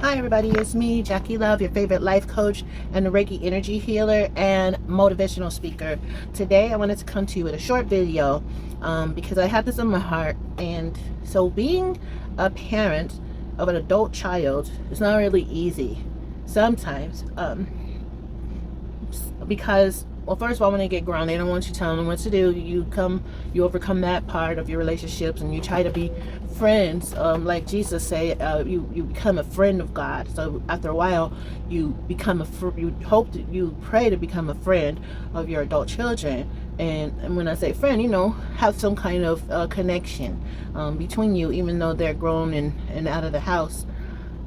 Hi everybody, it's me, Jackie Love, your favorite life coach and a Reiki energy healer and motivational speaker. Today I wanted to come to you with a short video because I had this in my heart. And so being a parent of an adult child is not really easy sometimes because, well, first of all, when they get grown, they don't want you telling them what to do. You overcome that part of your relationships, and you try to be friends. Like Jesus say, you become a friend of God. So after a while, you become you pray to become a friend of your adult children. And when I say friend, have some kind of connection between you, even though they're grown and out of the house.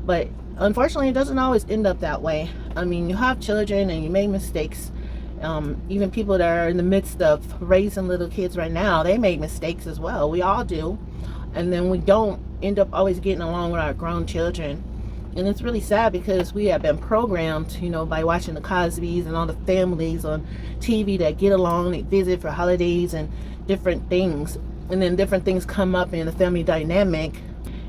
But unfortunately, it doesn't always end up that way. I mean, you have children and you make mistakes. Even people that are in the midst of raising little kids right now, they make mistakes as well. We all do. And then we don't end up always getting along with our grown children. And it's really sad because we have been programmed, by watching the Cosbys and all the families on TV that get along, they visit for holidays and different things. And then different things come up in the family dynamic,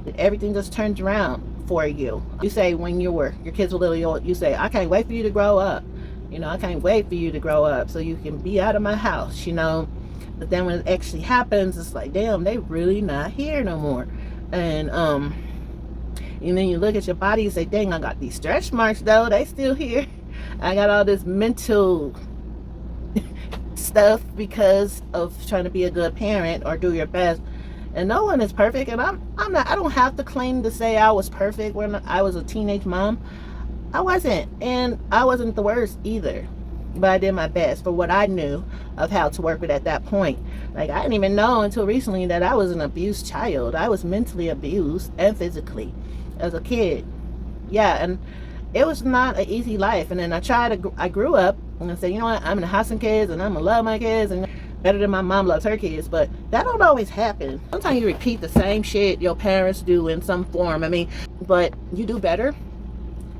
and everything just turns around for you. You say when your kids were little, you say, I can't wait for you to grow up. I can't wait for you to grow up so you can be out of my house, But then when it actually happens, it's like, damn, they really not here no more. And then you look at your body and say, dang, I got these stretch marks though, they still here. I got all this mental stuff because of trying to be a good parent or do your best. And no one is perfect, and I don't have to claim to say I was perfect when I was a teenage mom. I wasn't, and I wasn't the worst either. But I did my best for what I knew of how to work with at that point. Like, I didn't even know until recently that I was an abused child. I was mentally abused and physically as a kid. Yeah, and it was not an easy life. And then I grew up and I said, you know what, I'm gonna have some kids and I'm gonna love my kids and better than my mom loves her kids. But that don't always happen. Sometimes you repeat the same shit your parents do in some form. But you do better.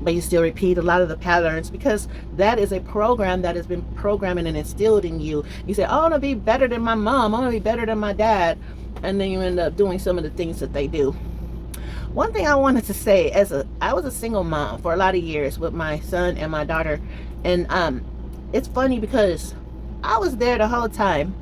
But you still repeat a lot of the patterns because that is a program that has been programming and instilled in you. You say, oh, I want to be better than my mom, I want to be better than my dad, and then you end up doing some of the things that they do. One thing I wanted to say, I was a single mom for a lot of years with my son and my daughter, and it's funny because I was there the whole time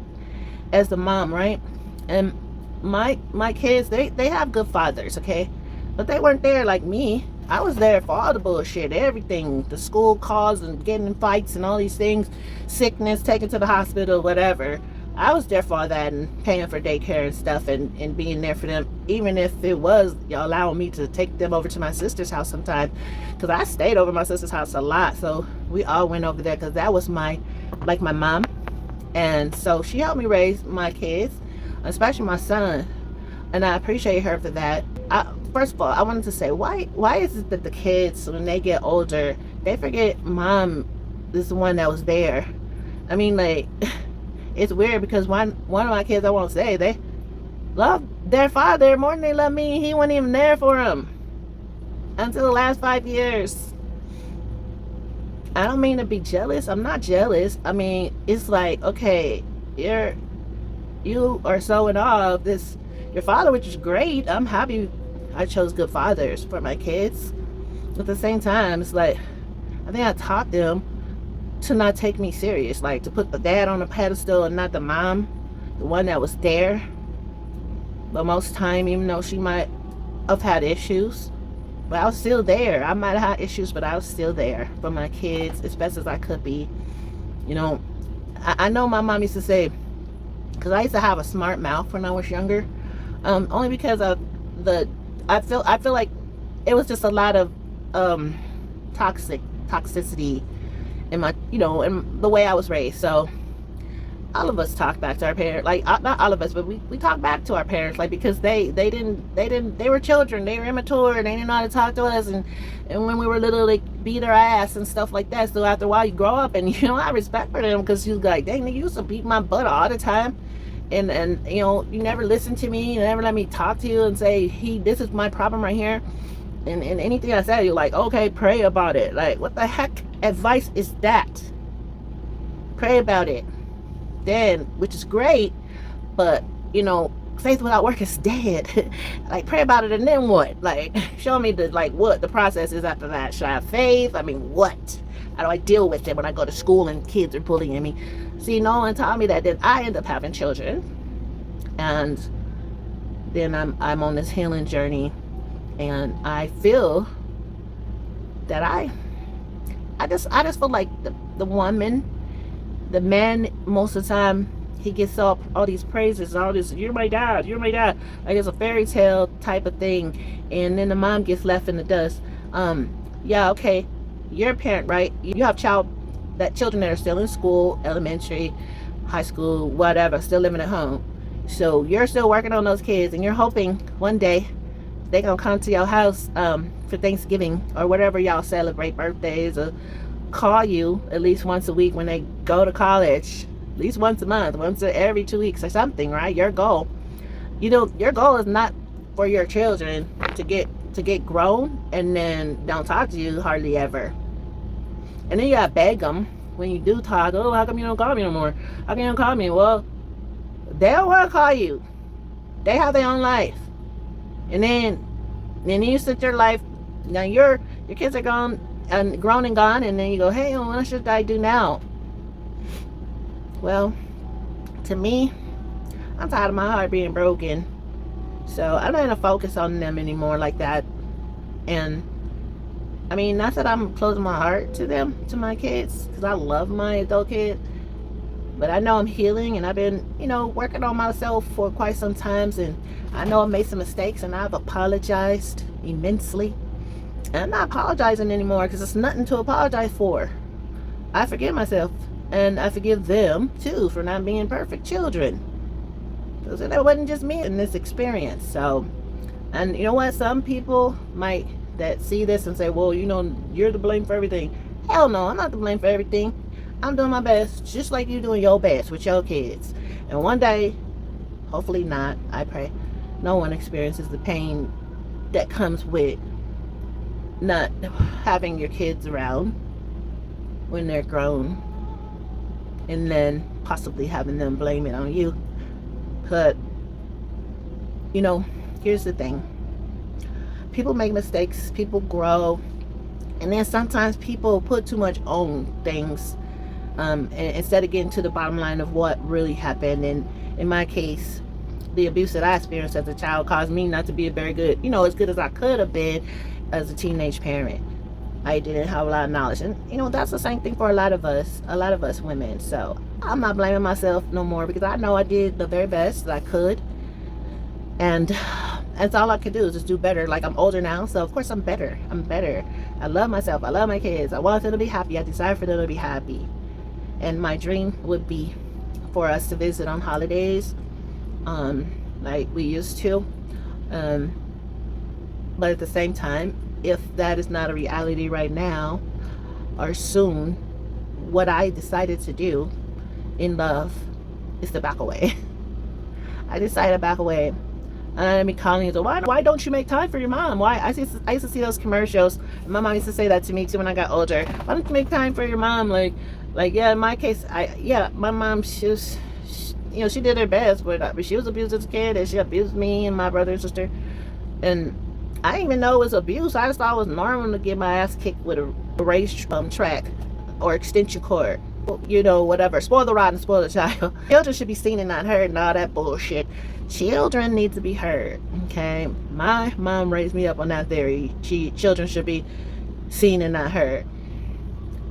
as the mom, right? And my kids, they have good fathers, okay, but they weren't there like me. I was there for all the bullshit, everything, the school calls and getting in fights and all these things, sickness, taken to the hospital, whatever. I was there for all that and paying for daycare and stuff and being there for them, even if it was allowing me to take them over to my sister's house sometime, because I stayed over my sister's house a lot. So we all went over there because that was my mom. And so she helped me raise my kids, especially my son, and I appreciate her for that. First of all, I wanted to say, why is it that the kids, when they get older, they forget mom is the one that was there? It's weird because one of my kids, I won't say, they love their father more than they love me. He wasn't even there for them until the last 5 years. I don't mean to be jealous. I'm not jealous. It's like, okay, you are so in awe of this, your father, which is great. I'm happy I chose good fathers for my kids. At the same time, it's like, I think I taught them to not take me serious, like to put the dad on a pedestal and not the mom, the one that was there. But most time, even though she might have had issues, but I was still there. I might have had issues, but I was still there for my kids as best as I could be. I know my mom used to say, because I used to have a smart mouth when I was younger, only because of I feel like it was just a lot of toxicity in my, in the way I was raised. So all of us talk back to our parents, like not all of us, but we talk back to our parents, like, because they were children, they were immature, they didn't know how to talk to us, and when we were little, they beat our ass and stuff like that. So after a while, you grow up, and I respect for them because you're like, dang, you used to beat my butt all the time. And you never listen to me, you never let me talk to you and say, this is my problem right here. And anything I said, you're like, okay, pray about it. Like, what the heck advice is that? Pray about it. Then, which is great, but faith without work is dead. Like, pray about it and then what? Like, show me what the process is after that. Should I have faith? I mean, what? How do I deal with it when I go to school and kids are bullying me? See, no one taught me that. Then I end up having children, and then I'm on this healing journey, and I feel that I just feel like the woman, the man, most of the time he gets all these praises, all this, you're my dad, like it's a fairy tale type of thing, and then the mom gets left in the dust. Yeah, okay, you're a parent, right? You have children that are still in school, elementary, high school, whatever, still living at home. So you're still working on those kids, and you're hoping one day they're gonna come to your house for Thanksgiving or whatever y'all celebrate, birthdays, or call you at least once a week when they go to college, at least once a month, once every 2 weeks or something, right? Your goal, your goal is not for your children to get grown and then don't talk to you hardly ever. And then you gotta beg them when you do talk. Oh, how come you don't call me no more? How come you don't call me? Well, they don't want to call you. They have their own life. And then you sit your life. Now your kids are gone and grown and gone, and then you go, hey, what should I do now? Well, to me, I'm tired of my heart being broken, so I'm not gonna focus on them anymore like that. And I mean, not that I'm closing my heart to them, to my kids, because I love my adult kids, but I know I'm healing, and I've been, working on myself for quite some times, and I know I made some mistakes, and I've apologized immensely. And I'm not apologizing anymore because it's nothing to apologize for. I forgive myself, and I forgive them too for not being perfect children, because that wasn't just me in this experience. So, and you know what, some people might that see this and say, well, you're to blame for everything. Hell no, I'm not to blame for everything. I'm doing my best, just like you doing your best with your kids. And one day, hopefully not, I pray, no one experiences the pain that comes with not having your kids around when they're grown, and then possibly having them blame it on you. But here's the thing, people make mistakes, people grow, and then sometimes people put too much on things, and instead of getting to the bottom line of what really happened. And in my case, the abuse that I experienced as a child caused me not to be a very good, as good as I could have been as a teenage parent. I didn't have a lot of knowledge, and that's the same thing for a lot of us women. So I'm not blaming myself no more, because I know I did the very best that I could, and that's all I could do is just do better. Like, I'm older now, so of course I'm better. I love myself, I love my kids, I want them to be happy, I desire for them to be happy. And my dream would be for us to visit on holidays, like we used to, but at the same time, if that is not a reality right now or soon, what I decided to do in love is to back away. I decided to back away. And I be calling you, so why don't you make time for your mom? Why? I used to see those commercials. My mom used to say that to me too when I got older. Why don't you make time for your mom? Like yeah, in my case, my mom, she did her best, but she was abused as a kid, and she abused me and my brother and sister. And I didn't even know it was abuse. I just thought it was normal to get my ass kicked with a race track or extension cord. Whatever. Spoil the rod and spoil the child. Children should be seen and not heard, and all that bullshit. Children need to be heard. Okay? My mom raised me up on that theory. Children should be seen and not heard.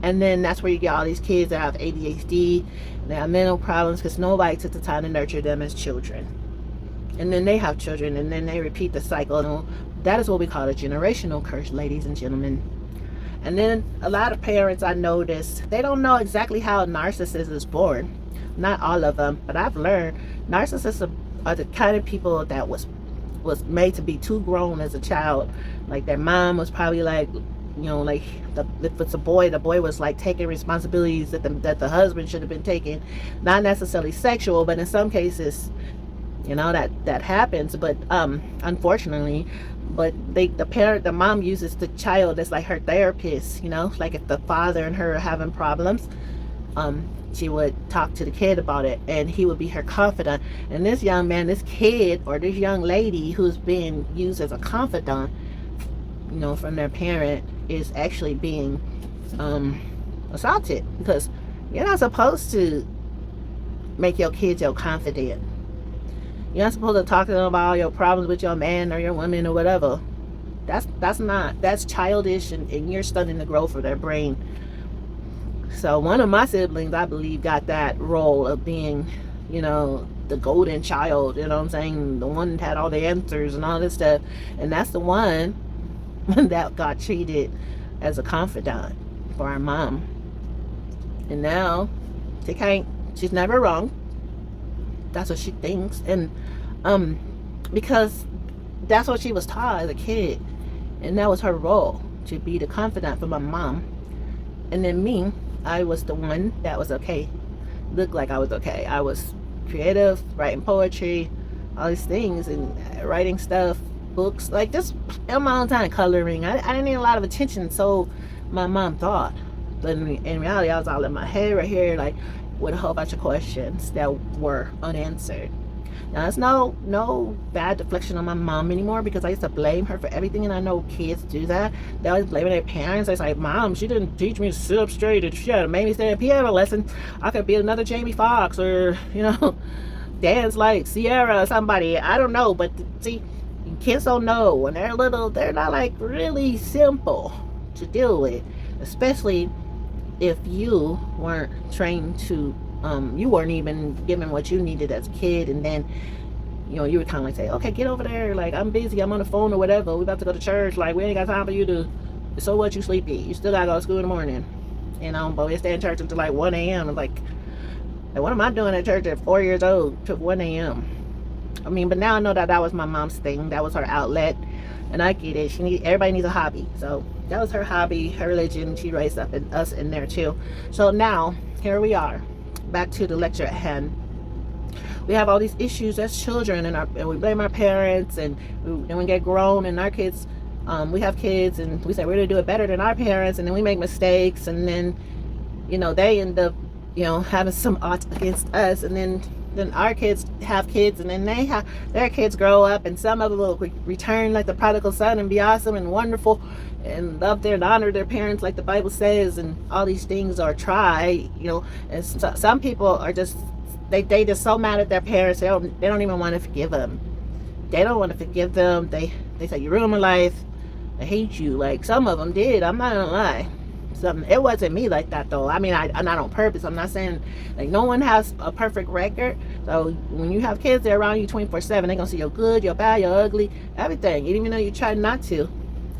And then that's where you get all these kids that have ADHD, they have mental problems, because nobody took the time to nurture them as children. And then they have children, and then they repeat the cycle. And that is what we call a generational curse, ladies and gentlemen. And then a lot of parents, I noticed, they don't know exactly how a narcissist is born. Not all of them, but I've learned narcissists are the kind of people that was made to be too grown as a child. Like, their mom was probably like, if it's a boy, the boy was like taking responsibilities that the husband should have been taking. Not necessarily sexual, but in some cases, that happens. But unfortunately, but the mom uses the child as like her therapist. Like, if the father and her are having problems, she would talk to the kid about it, and he would be her confidant. And this young man, this kid, or this young lady who's being used as a confidant, from their parent, is actually being assaulted, because you're not supposed to make your kids your confidant. You're not supposed to talk to them about all your problems with your man or your woman or whatever. That's childish, and you're stunning the growth of their brain. So one of my siblings, I believe, got that role of being, the golden child, what I'm saying? The one that had all the answers and all this stuff. And that's the one that got treated as a confidant for our mom. And now, she's never wrong. That's what she thinks. And because that's what she was taught as a kid. And that was her role, to be the confidant for my mom. And then me, I was the one that was okay. Looked like I was okay. I was creative, writing poetry, all these things, and writing stuff, books, like just in my own time, coloring. I didn't need a lot of attention, so my mom thought. But in reality, I was all in my head right here, like with a whole bunch of questions that were unanswered. Now, there's no bad deflection on my mom anymore, because I used to blame her for everything, and I know kids do that. They always blaming their parents. It's like, Mom, she didn't teach me to sit up straight. If she had made me stay in a piano lesson, I could be another Jamie Foxx, or dance like Sierra or somebody. I don't know, but see, kids don't know. When they're little, they're not like really simple to deal with, especially if you weren't trained to you weren't even given what you needed as a kid, and then you would kind of like say, okay, get over there, like I'm busy, I'm on the phone or whatever, we about to go to church, like we ain't got time for you to, so what, you sleepy, you still gotta go to school in the morning, but we stay in church until like 1 a.m. Like what am I doing at church at 4 years old to 1 a.m.? But now I know that was my mom's thing, that was her outlet, and I get it. Everybody needs a hobby, so that was her hobby, her religion. She raised up us in there too. So now here we are, back to the lecture at hand. We have all these issues as children, and we blame our parents, and then we get grown, and our kids, we have kids, and we say we're gonna do it better than our parents, and then we make mistakes, and then they end up having some odds against us, and then our kids have kids, and then their kids grow up, and some of them will return like the prodigal son and be awesome and wonderful and love and honor their parents like the Bible says, and all these things are tried, and some people are just they just so mad at their parents, they don't even want to forgive them. They don't want to forgive them. They say, you ruined my life, I hate you. Like some of them did, I'm not gonna lie. It wasn't me like that though. I'm not on purpose. I'm not saying, like, no one has a perfect record. So when you have kids, they're around you 24/7. They're gonna see your good, your bad, your ugly, everything, even though you try not to.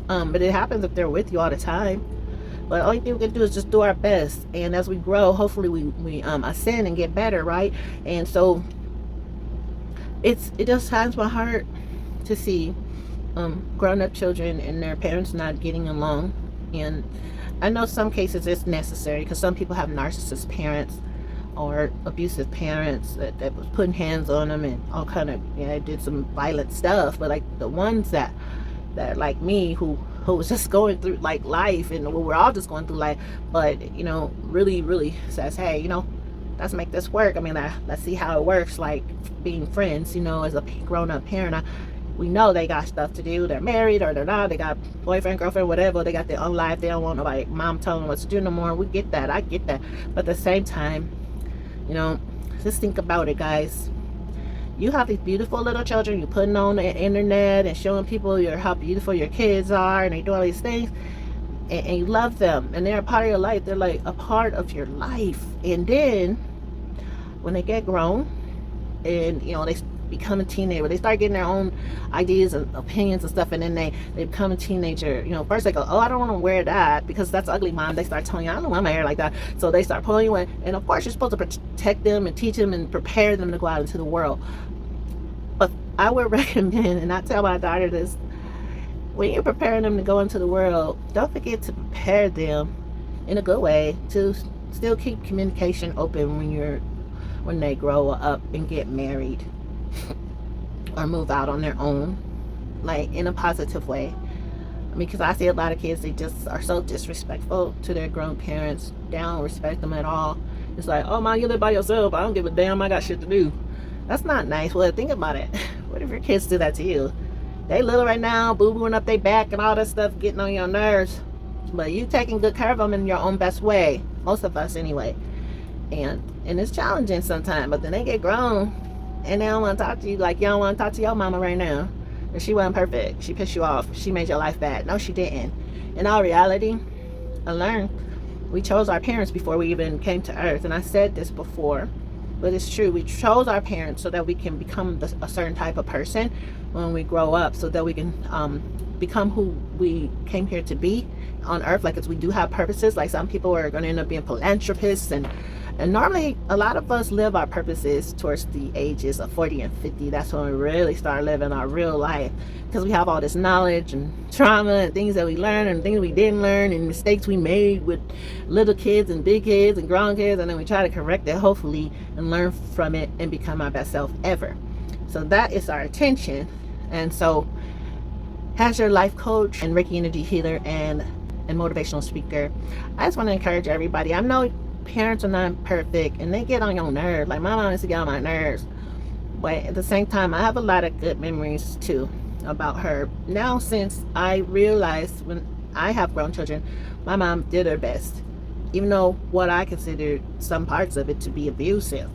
But it happens if they're with you all the time. But the only thing we can do is just do our best, and as we grow, hopefully we ascend and get better, right? And so it just saddens my heart to see grown-up children and their parents not getting along. And I know some cases it's necessary, because some people have narcissist parents or abusive parents that was putting hands on them and all kind of did some violent stuff. But like the ones that like me, who was just going through like life, and we're all just going through life, but really says, hey, let's make this work. Let's see how it works, like being friends, as a grown-up parent. We know they got stuff to do. They're married or they're not. They got boyfriend, girlfriend, whatever. They got their own life. They don't want nobody, mom telling them what to do no more. We get that. I get that. But at the same time, just think about it, guys. You have these beautiful little children. You're putting on the internet and showing people how beautiful your kids are, and they do all these things. And you love them. And they're a part of your life. They're like a part of your life. And then when they get grown and, they become a teenager, they start getting their own ideas and opinions and stuff, and then they become a teenager. First they go, oh, I don't want to wear that because that's ugly, Mom. They start telling you, I don't want my hair like that. So they start pulling you in, and of course you're supposed to protect them and teach them and prepare them to go out into the world. But I would recommend, and I tell my daughter this, when you're preparing them to go into the world, don't forget to prepare them in a good way to still keep communication open when they grow up and get married or move out on their own, like in a positive way. Because I see a lot of kids, they just are so disrespectful to their grown parents. They don't respect them at all, It's like, oh, mom, you live by yourself. I don't give a damn. I got shit to do. That's not nice. Well, think about it. What if your kids do that to you? They little right now, boo-booing up their back and all that stuff, getting on your nerves. But you taking good care of them in your own best way. Most of us, anyway. And it's challenging sometimes. But then they get grown, and they don't want to talk to you like you don't want to talk to your mama right now. And she wasn't perfect. She pissed you off. She made your life bad. No, she didn't. In all reality, I learned we chose our parents before we even came to earth. And I said this before, but it's true. We chose our parents so that we can become a certain type of person when we grow up, so that we can become who we came here to be on earth. Like, as we do have purposes. Like, some people are going to end up being philanthropists, and normally a lot of us live our purposes towards the ages of 40 and 50. That's when we really start living our real life, because we have all this knowledge and trauma and things that we learned and things we didn't learn and mistakes we made with little kids and big kids and grown kids, and then we try to correct it, hopefully, and learn from it and become our best self ever. So that is our intention. And so, as your life coach and Reiki energy healer and motivational speaker, I just want to encourage everybody. I know parents are not perfect and they get on your nerves. Like, my mom used to get on my nerves, but at the same time, I have a lot of good memories too about her. Now, since I realized, when I have grown children, my mom did her best, even though what I considered some parts of it to be abusive.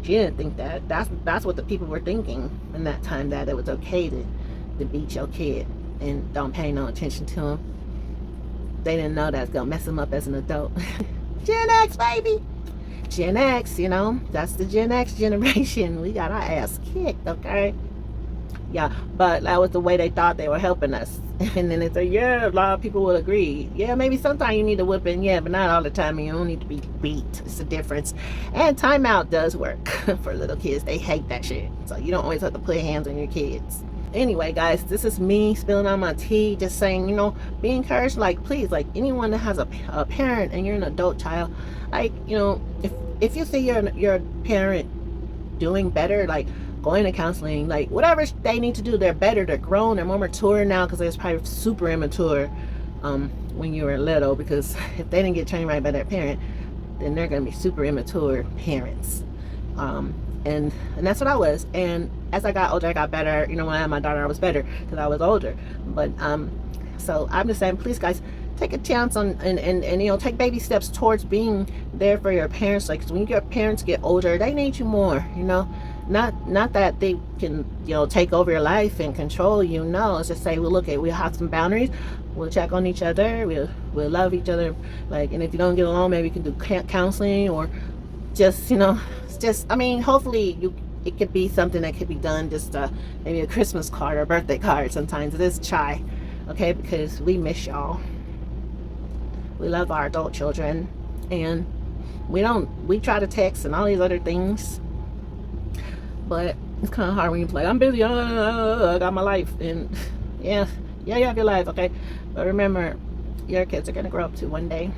She didn't think that. That's what the people were thinking in that time, that it was okay to beat your kid and don't pay no attention to him. They didn't know that's gonna mess him up as an adult. Gen X, baby. Gen X, you know, that's the Gen X generation. We got our ass kicked, okay? Yeah, but that was the way they thought they were helping us. And then they say, yeah, a lot of people will agree. Yeah, maybe sometimes you need a whipping, yeah, but not all the time. You don't need to be beat. It's a difference. And timeout does work for little kids. They hate that shit. So you don't always have to put hands on your kids. Anyway, guys, this is me spilling on my tea, just saying, you know, be encouraged. Like, please, like, anyone that has a parent and you're an adult child, like, you know, if you see your parent doing better, like going to counseling, like whatever they need to do, they're better, they're grown, they're more mature now, because they was probably super immature when you were little, because if they didn't get trained right by their parent, then they're going to be super immature parents. And that's what I was. And as I got older, I got better. You know, when I had my daughter, I was better because I was older. But so I'm just saying, please, guys, take a chance on and you know, take baby steps towards being there for your parents. Like, when your parents get older, they need you more, you know. Not that they can, you know, take over your life and control you. No, it's just say, well, look, we'll have some boundaries. We'll check on each other. We'll love each other. Like, and if you don't get along, maybe you can do counseling, or just, you know, just, I mean, hopefully it could be something that could be done, just maybe a Christmas card or a birthday card. Sometimes it is chai, okay, because we miss y'all. We love our adult children, and we try to text and all these other things, but it's kind of hard when you play, I'm busy, I got my life. And yeah, you have your life, okay, but remember, your kids are gonna grow up too one day.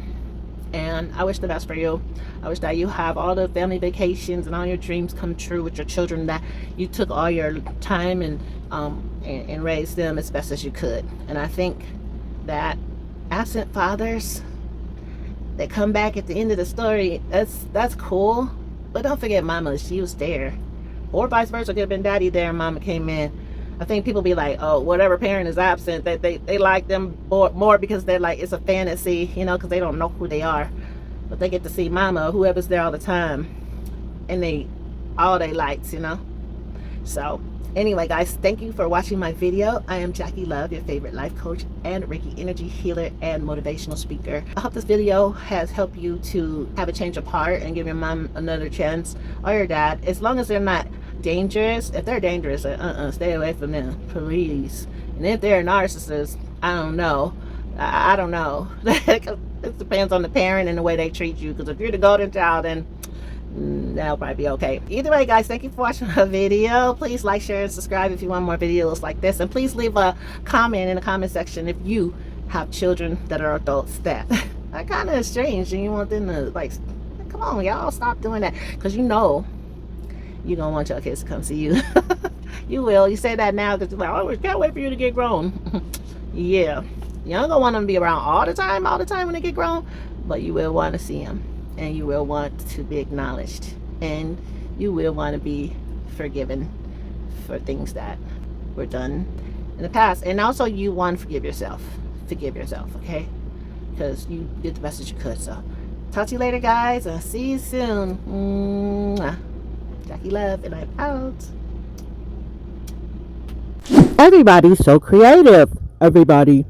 And I wish the best for you. I wish that you have all the family vacations and all your dreams come true with your children, that you took all your time and raised them as best as you could. And I think that absent fathers that come back at the end of the story, that's cool. But don't forget mama, she was there. Or vice versa, could have been daddy there and mama came in. I think people be like, oh, whatever parent is absent, that they like them more because they're like, it's a fantasy, you know, because they don't know who they are. But they get to see mama, whoever's there all the time, and all they lights, you know. So anyway, guys, thank you for watching my video. I am Jackie Love, your favorite life coach and Reiki energy healer and motivational speaker. I hope this video has helped you to have a change of heart and give your mom another chance, or your dad, as long as they're not dangerous. If they're dangerous, stay away from them, please. And if they're narcissists, I don't know. I don't know. It depends on the parent and the way they treat you. Because if you're the golden child, then that'll probably be okay. Either way, guys, thank you for watching my video. Please like, share, and subscribe if you want more videos like this. And please leave a comment in the comment section if you have children that are adults that are kind of strange and you want them to, like, come on, y'all, stop doing that. Because you know you're going to want your kids to come see you. You will. You say that now because you're like, oh, I can't wait for you to get grown. Yeah. You don't want them to be around all the time when they get grown, but you will want to see them. and you will want to be acknowledged, and you will want to be forgiven for things that were done in the past. And also, you want to forgive yourself. Forgive yourself, okay? Because you did the best that you could. So, talk to you later, guys, and see you soon. Mwah. Jackee love, and I'm out. Everybody's so creative. Everybody.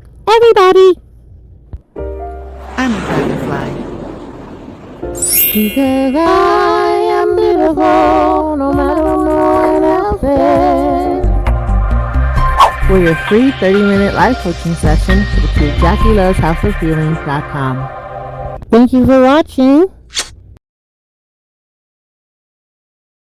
I'm a dragonfly. Because I am beautiful, no matter what else says. For your free 30-minute life coaching session, go to JackieLovesHouseOfHealing.com. Thank you for watching.